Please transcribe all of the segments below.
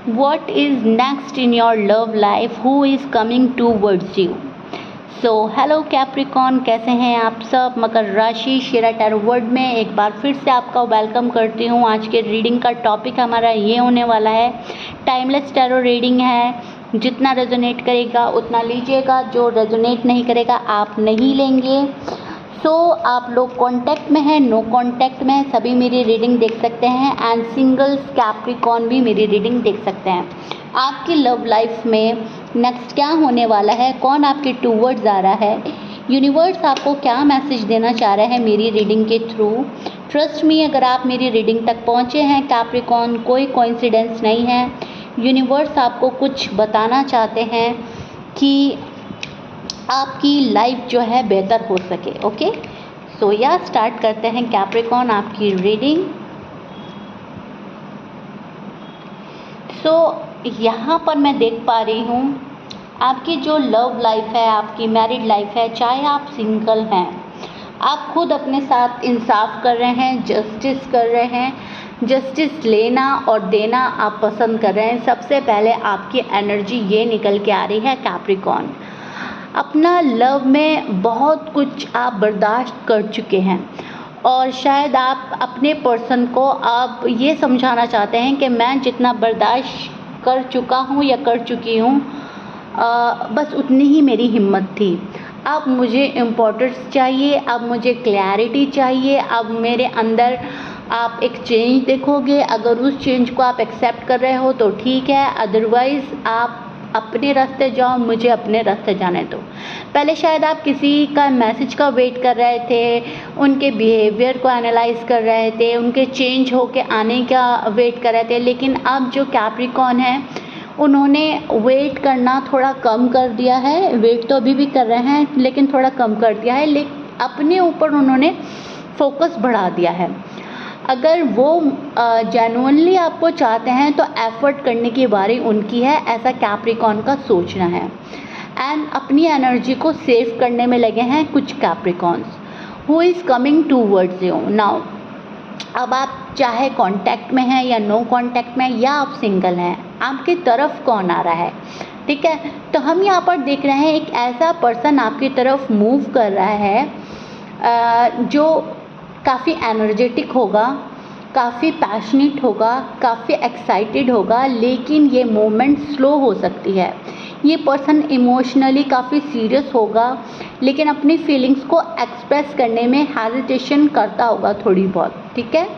what is next in your love life, who is coming towards you. So hello Capricorn, कैसे हैं आप सब। मकर राशि शेरा टैरो वर्ड में एक बार फिर से आपका वेलकम करती हूँ। आज के रीडिंग का टॉपिक हमारा ये होने वाला है, टाइमलेस टैरो रीडिंग है। जितना रेजोनेट करेगा उतना लीजिएगा, जो रेजोनेट नहीं करेगा आप नहीं लेंगे। आप लोग कांटेक्ट में हैं, नो कांटेक्ट में हैं, सभी मेरी रीडिंग देख सकते हैं एंड सिंगल्स कैप्रिकॉन भी मेरी रीडिंग देख सकते हैं। आपकी लव लाइफ में नेक्स्ट क्या होने वाला है, कौन आपके टूवर्ड्स आ रहा है, यूनिवर्स आपको क्या मैसेज देना चाह रहा है मेरी रीडिंग के थ्रू। ट्रस्ट मी, अगर आप मेरी रीडिंग तक पहुँचे हैं कैप्रिकॉन, कोई कोइंसिडेंस नहीं है। यूनिवर्स आपको कुछ बताना चाहते हैं कि आपकी लाइफ जो है बेहतर हो सके। ओके, स्टार्ट करते हैं कैप्रिकॉन आपकी रीडिंग। यहाँ पर मैं देख पा रही हूँ आपकी जो लव लाइफ है, आपकी मैरिड लाइफ है, चाहे आप सिंगल हैं, आप खुद अपने साथ इंसाफ कर रहे हैं, जस्टिस कर रहे हैं। जस्टिस लेना और देना आप पसंद कर रहे हैं। सबसे पहले आपकी एनर्जी ये निकल के आ रही है कैप्रिकॉन, अपना लव में बहुत कुछ आप बर्दाश्त कर चुके हैं और शायद आप अपने पर्सन को आप ये समझाना चाहते हैं कि मैं जितना बर्दाश्त कर चुका हूँ या कर चुकी हूँ, बस उतनी ही मेरी हिम्मत थी। अब मुझे इम्पोर्टेंस चाहिए, अब मुझे क्लैरिटी चाहिए, अब मेरे अंदर आप एक चेंज देखोगे। अगर उस चेंज को आप एक्सेप्ट कर रहे हो तो ठीक है, अदरवाइज़ आप अपने रास्ते जाओ, मुझे अपने रास्ते जाने दो। पहले शायद आप किसी का मैसेज का वेट कर रहे थे, उनके बिहेवियर को एनालाइज कर रहे थे, उनके चेंज होके आने का वेट कर रहे थे। लेकिन अब जो कैप्रिकॉन है उन्होंने वेट करना थोड़ा कम कर दिया है। वेट तो अभी भी कर रहे हैं लेकिन थोड़ा कम कर दिया है, लेकिन अपने ऊपर उन्होंने फोकस बढ़ा दिया है। अगर वो जेन्युइनली आपको चाहते हैं तो एफर्ट करने की बारी उनकी है, ऐसा कैप्रिकॉन का सोचना है। एंड अपनी एनर्जी को सेव करने में लगे हैं कुछ Capricorns, who is coming towards you now. अब आप चाहे कांटेक्ट में हैं या नो कांटेक्ट में, या आप सिंगल हैं, आपकी तरफ कौन आ रहा है, ठीक है। तो हम यहाँ पर देख रहे हैं एक ऐसा पर्सन आपकी तरफ मूव कर रहा है जो काफ़ी एनर्जेटिक होगा, काफ़ी पैशनेट होगा, काफ़ी एक्साइटेड होगा, लेकिन ये मोमेंट स्लो हो सकती है। ये पर्सन इमोशनली काफ़ी सीरियस होगा, लेकिन अपनी फीलिंग्स को एक्सप्रेस करने में हेजिटेशन करता होगा थोड़ी बहुत, ठीक है।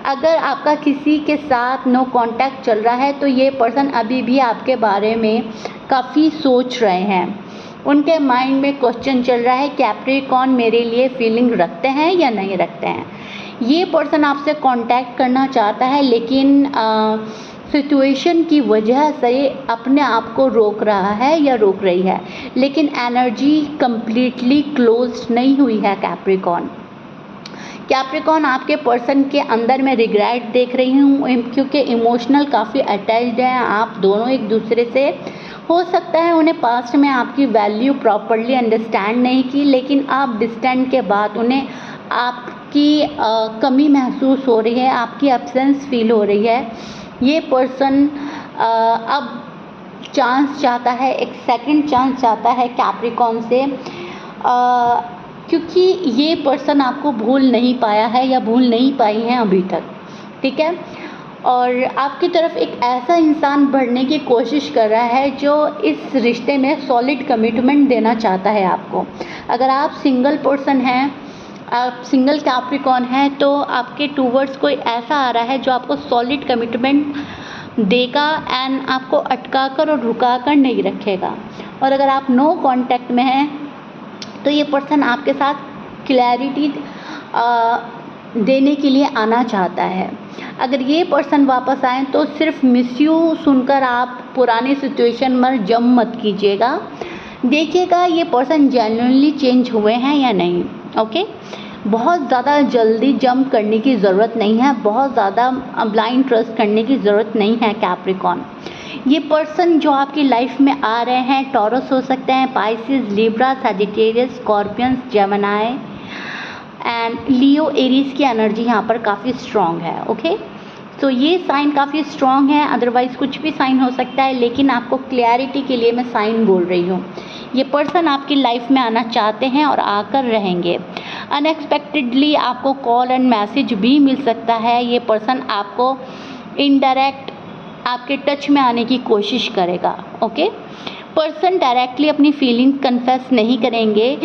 अगर आपका किसी के साथ नो कांटेक्ट चल रहा है तो ये पर्सन अभी भी आपके बारे में काफ़ी सोच रहे हैं। उनके माइंड में क्वेश्चन चल रहा है, कैप्रिकॉन मेरे लिए फीलिंग रखते हैं या नहीं रखते हैं। ये पर्सन आपसे कांटेक्ट करना चाहता है, लेकिन सिचुएशन की वजह से अपने आप को रोक रहा है या रोक रही है, लेकिन एनर्जी कंप्लीटली क्लोज नहीं हुई है कैप्रिकॉन। कैप्रिकॉन आपके पर्सन के अंदर मैं रिग्रेट देख रही हूँ, क्योंकि इमोशनल काफ़ी अटैच्ड हैं आप दोनों एक दूसरे से। हो सकता है उन्हें पास्ट में आपकी वैल्यू प्रॉपरली अंडरस्टैंड नहीं की, लेकिन आप डिस्टेंस के बाद उन्हें आपकी कमी महसूस हो रही है, आपकी एब्सेंस फील हो रही है। ये पर्सन अब चांस चाहता है, एक सेकंड चांस चाहता है कैप्रिकॉन से, क्योंकि ये पर्सन आपको भूल नहीं पाया है या भूल नहीं पाई हैं अभी तक, ठीक है। और आपकी तरफ एक ऐसा इंसान बढ़ने की कोशिश कर रहा है जो इस रिश्ते में सॉलिड कमिटमेंट देना चाहता है आपको। अगर आप सिंगल पर्सन हैं, आप सिंगल कैप्रिकॉन हैं, तो आपके टूवर्ड्स कोई ऐसा आ रहा है जो आपको सॉलिड कमिटमेंट देगा एंड आपको अटका कर और रुका कर नहीं रखेगा। और अगर आप नो कांटेक्ट में हैं तो ये पर्सन आपके साथ क्लैरिटी देने के लिए आना चाहता है। अगर ये पर्सन वापस आए तो सिर्फ मिस यू सुनकर आप पुरानी सिचुएशन में जंप मत कीजिएगा, देखिएगा ये पर्सन जेन्युइनली चेंज हुए हैं या नहीं। ओके, बहुत ज़्यादा जल्दी जंप करने की ज़रूरत नहीं है, बहुत ज़्यादा ब्लाइंड ट्रस्ट करने की ज़रूरत नहीं है कैप्रिकॉन। ये पर्सन जो आपकी लाइफ में आ रहे हैं टॉरस हो सकते हैं, Pisces, Libra, Sagittarius, Scorpions, Gemini and Leo, Aries की एनर्जी यहाँ पर काफ़ी स्ट्रॉन्ग है। ओके, तो ये साइन काफ़ी स्ट्रॉन्ग है, अदरवाइज़ कुछ भी साइन हो सकता है, लेकिन आपको क्लैरिटी के लिए मैं साइन बोल रही हूँ। ये पर्सन आपकी लाइफ में आना चाहते हैं और आकर रहेंगे। अनएक्सपेक्टेडली आपको कॉल एंड मैसेज भी मिल सकता है। ये पर्सन आपको इनडायरेक्ट आपके टच में आने की कोशिश करेगा। ओके, पर्सन डायरेक्टली अपनी फीलिंग्स कन्फेस नहीं करेंगे।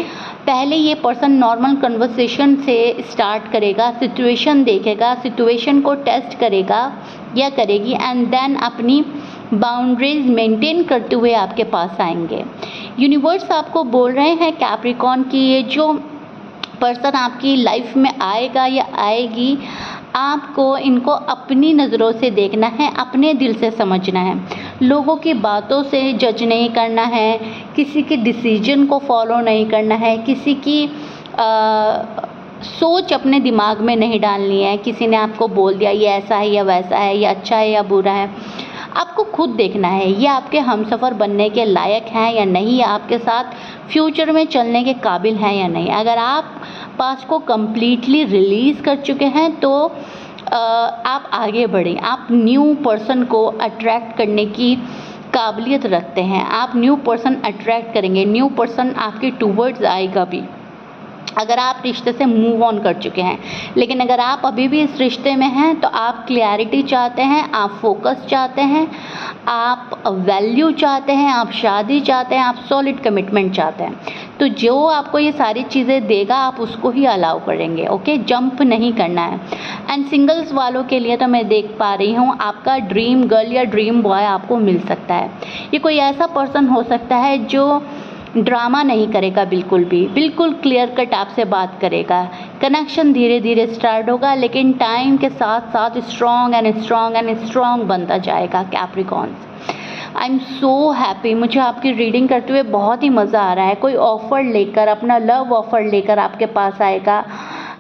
पहले ये पर्सन नॉर्मल कन्वर्सेशन से स्टार्ट करेगा, सिचुएशन देखेगा, सिचुएशन को टेस्ट करेगा या करेगी, एंड देन अपनी बाउंड्रीज मेंटेन करते हुए आपके पास आएंगे। यूनिवर्स आपको बोल रहे हैं कैप्रिकॉर्न की ये जो पर्सन आपकी लाइफ में आएगा या आएगी, आपको इनको अपनी नज़रों से देखना है, अपने दिल से समझना है। लोगों की बातों से जज नहीं करना है, किसी के डिसीजन को फॉलो नहीं करना है, किसी की सोच अपने दिमाग में नहीं डालनी है। किसी ने आपको बोल दिया ये ऐसा है या वैसा है, ये अच्छा है या बुरा है, आपको खुद देखना है ये आपके हमसफ़र बनने के लायक हैं या नहीं, या आपके साथ फ्यूचर में चलने के काबिल हैं या नहीं। अगर आप पास्ट को कम्प्लीटली रिलीज़ कर चुके हैं तो आप आगे बढ़ें। आप न्यू पर्सन को अट्रैक्ट करने की काबिलियत रखते हैं। आप न्यू पर्सन अट्रैक्ट करेंगे, न्यू पर्सन आपके टूवर्ड्स आएगा भी, अगर आप रिश्ते से मूव ऑन कर चुके हैं। लेकिन अगर आप अभी भी इस रिश्ते में हैं तो आप क्लैरिटी चाहते हैं, आप फोकस चाहते हैं, आप वैल्यू चाहते हैं, आप शादी चाहते हैं, आप सॉलिड कमिटमेंट चाहते हैं, तो जो आपको ये सारी चीज़ें देगा आप उसको ही अलाउ करेंगे। ओके, जंप नहीं करना है। एंड सिंगल्स वालों के लिए तो मैं देख पा रही हूँ आपका ड्रीम गर्ल या ड्रीम बॉय आपको मिल सकता है। ये कोई ऐसा पर्सन हो सकता है जो ड्रामा नहीं करेगा, बिल्कुल क्लियर कट आपसे बात करेगा। कनेक्शन धीरे धीरे स्टार्ट होगा, लेकिन टाइम के साथ साथ स्ट्रॉन्ग बनता जाएगा। Capricorns, I am so happy, मुझे आपकी रीडिंग करते हुए बहुत ही मज़ा आ रहा है। कोई ऑफ़र लेकर, अपना लव ऑफ़र लेकर आपके पास आएगा,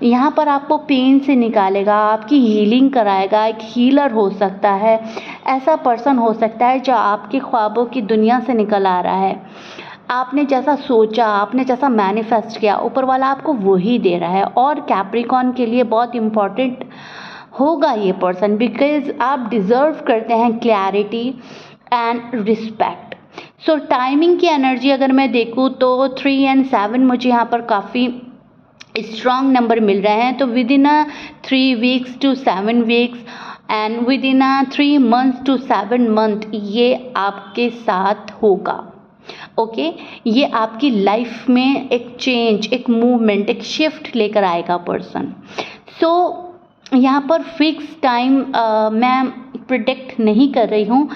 यहाँ पर आपको पेन से निकालेगा, आपकी हीलिंग कराएगा। एक हीलर हो सकता है, ऐसा पर्सन हो सकता है जो आपके ख्वाबों की दुनिया से निकल आ रहा है। आपने जैसा सोचा, आपने जैसा मैनिफेस्ट किया, ऊपर वाला आपको वही दे रहा है। और कैप्रिकॉर्न के लिए बहुत इम्पॉर्टेंट होगा ये पर्सन, बिकॉज आप डिज़र्व करते हैं clarity and respect. So timing की एनर्जी अगर मैं देखूँ तो 3 और 7 मुझे यहाँ पर काफ़ी स्ट्रॉन्ग नंबर मिल रहे हैं। तो within 3 weeks to 7 weeks and within 3 months to 7 month ये आपके साथ होगा। ओके, ये आपकी लाइफ में एक चेंज, एक मूवमेंट, एक शिफ्ट लेकर आएगा पर्सन। सो यहाँ पर फिक्स टाइम मैं प्रिडिक्ट नहीं कर रही हूँ।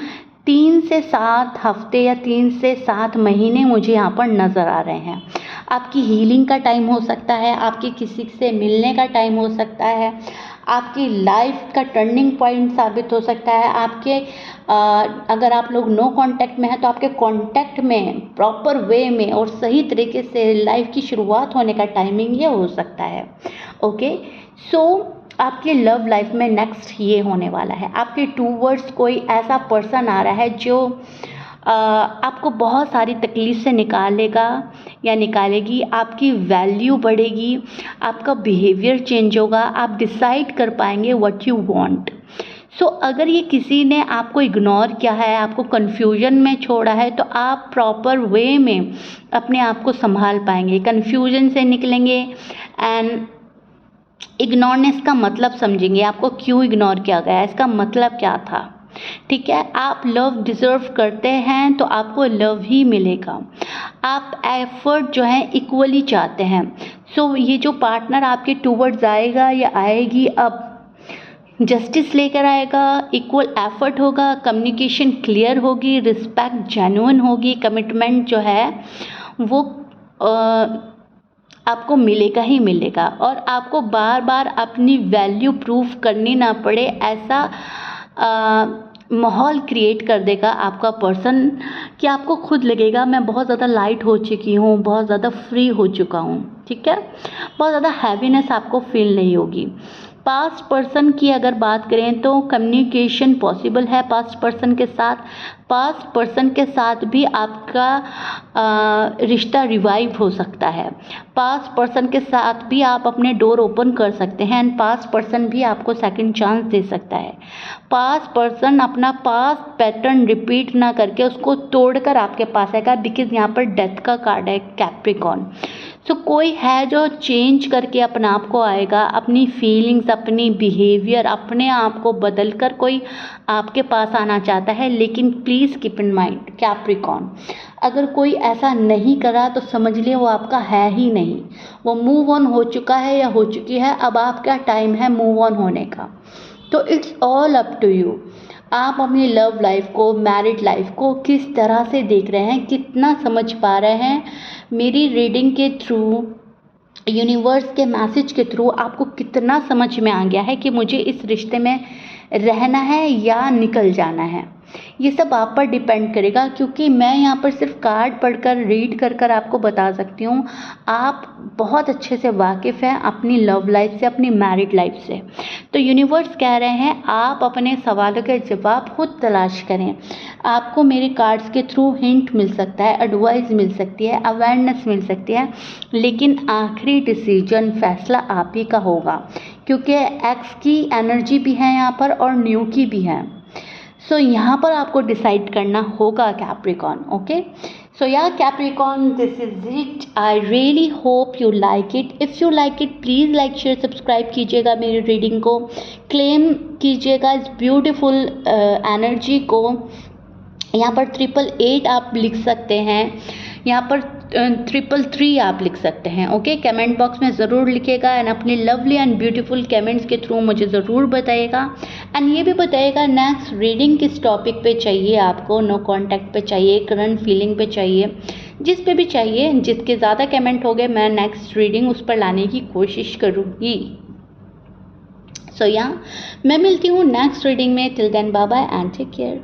3 से 7 हफ्ते या 3 से 7 महीने मुझे यहाँ पर नज़र आ रहे हैं। आपकी हीलिंग का टाइम हो सकता है, आपके किसी से मिलने का टाइम हो सकता है, आपकी लाइफ का टर्निंग पॉइंट साबित हो सकता है। आपके अगर आप लोग नो कांटेक्ट में हैं तो आपके कांटेक्ट में प्रॉपर वे में और सही तरीके से लाइफ की शुरुआत होने का टाइमिंग ये हो सकता है। ओके, सो आपके लव लाइफ में नेक्स्ट ये होने वाला है, आपके टूवर्ड्स कोई ऐसा पर्सन आ रहा है जो आपको बहुत सारी तकलीफ़ से निकालेगा या निकालेगी। आपकी वैल्यू बढ़ेगी, आपका बिहेवियर चेंज होगा, आप डिसाइड कर पाएंगे व्हाट यू वांट। सो अगर ये किसी ने आपको इग्नोर किया है, आपको कन्फ्यूजन में छोड़ा है, तो आप प्रॉपर वे में अपने आप को संभाल पाएंगे, कन्फ्यूजन से निकलेंगे एंड इग्नोरनेस का मतलब समझेंगे, आपको क्यों इग्नोर किया गया, इसका मतलब क्या था। ठीक है, आप लव डिज़र्व करते हैं तो आपको लव ही मिलेगा। आप एफर्ट जो है इक्वली चाहते हैं। सो ये जो पार्टनर आपके टूवर्ड्स आएगा या आएगी, अब जस्टिस लेकर आएगा, इक्वल एफर्ट होगा, कम्युनिकेशन क्लियर होगी, रिस्पेक्ट जेन्युइन होगी, कमिटमेंट जो है वो आपको मिलेगा ही मिलेगा, और आपको बार बार अपनी वैल्यू प्रूफ करनी ना पड़े, ऐसा माहौल क्रिएट कर देगा आपका पर्सन कि आपको खुद लगेगा मैं बहुत ज़्यादा लाइट हो चुकी हूँ, बहुत ज़्यादा फ्री हो चुका हूँ। ठीक है, बहुत ज़्यादा हैवीनेस आपको फील नहीं होगी। पास्ट पर्सन की अगर बात करें तो कम्युनिकेशन पॉसिबल है पास्ट पर्सन के साथ। पास्ट पर्सन के साथ भी आपका रिश्ता रिवाइव हो सकता है। पास्ट पर्सन के साथ भी आप अपने डोर ओपन कर सकते हैं एंड पास्ट पर्सन भी आपको सेकंड चांस दे सकता है। पास्ट पर्सन अपना पास्ट पैटर्न रिपीट ना करके उसको तोड़कर आपके पास आएगा, बिकॉज यहाँ पर डेथ का कार्ड है कैप्रिकॉर्न। सो कोई है जो चेंज करके अपने आप को आएगा, अपनी फीलिंग्स, अपनी बिहेवियर, अपने आप को बदल कर कोई आपके पास आना चाहता है। लेकिन please keep in mind Capricorn, अगर कोई ऐसा नहीं करा तो समझ लिए वो आपका है ही नहीं, वो मूव ऑन हो चुका है या हो चुकी है। अब आपका टाइम है मूव ऑन होने का। तो it's all up to you, आप अपनी लव लाइफ को, मैरिड लाइफ को किस तरह से देख रहे हैं, कितना समझ पा रहे हैं। मेरी रीडिंग के थ्रू, यूनिवर्स के मैसेज के थ्रू आपको कितना समझ में आ गया है कि मुझे इस रिश्ते में रहना है या निकल जाना है। ये सब आप पर डिपेंड करेगा, क्योंकि मैं यहाँ पर सिर्फ कार्ड पढ़कर, रीड कर आपको बता सकती हूँ। आप बहुत अच्छे से वाकिफ़ हैं अपनी लव लाइफ से, अपनी मैरिड लाइफ से। तो यूनिवर्स कह रहे हैं आप अपने सवालों के जवाब खुद तलाश करें। आपको मेरे कार्ड्स के थ्रू हिंट मिल सकता है, एडवाइस मिल सकती है, अवेयरनेस मिल सकती है, लेकिन आखिरी डिसीजन, फैसला आप ही का होगा, क्योंकि एक्स की एनर्जी भी है यहाँ पर और न्यू की भी है। सो यहाँ पर आपको डिसाइड करना होगा कैप्रिकॉर्न। ओके, सो या Capricorn, this is it. I really hope you like it. If you like it please like, share, subscribe कीजिएगा मेरी रीडिंग को, क्लेम कीजिएगा इस ब्यूटीफुल एनर्जी को। यहाँ पर 888 आप लिख सकते हैं, यहाँ पर 333 आप लिख सकते हैं। ओके, कमेंट बॉक्स में ज़रूर लिखिएगा एंड अपनी लवली एंड ब्यूटीफुल कमेंट्स के थ्रू मुझे ज़रूर बताइएगा। एंड ये भी बताइएगा नेक्स्ट रीडिंग किस टॉपिक पे चाहिए आपको, नो कॉन्टैक्ट पे चाहिए, करंट फीलिंग पे चाहिए, जिस पे भी चाहिए। जिसके ज़्यादा कमेंट हो गए मैं नेक्स्ट रीडिंग उस पर लाने की कोशिश करूँगी। सो या मैं मिलती हूँ नेक्स्ट रीडिंग में। Till then bye bye and take care.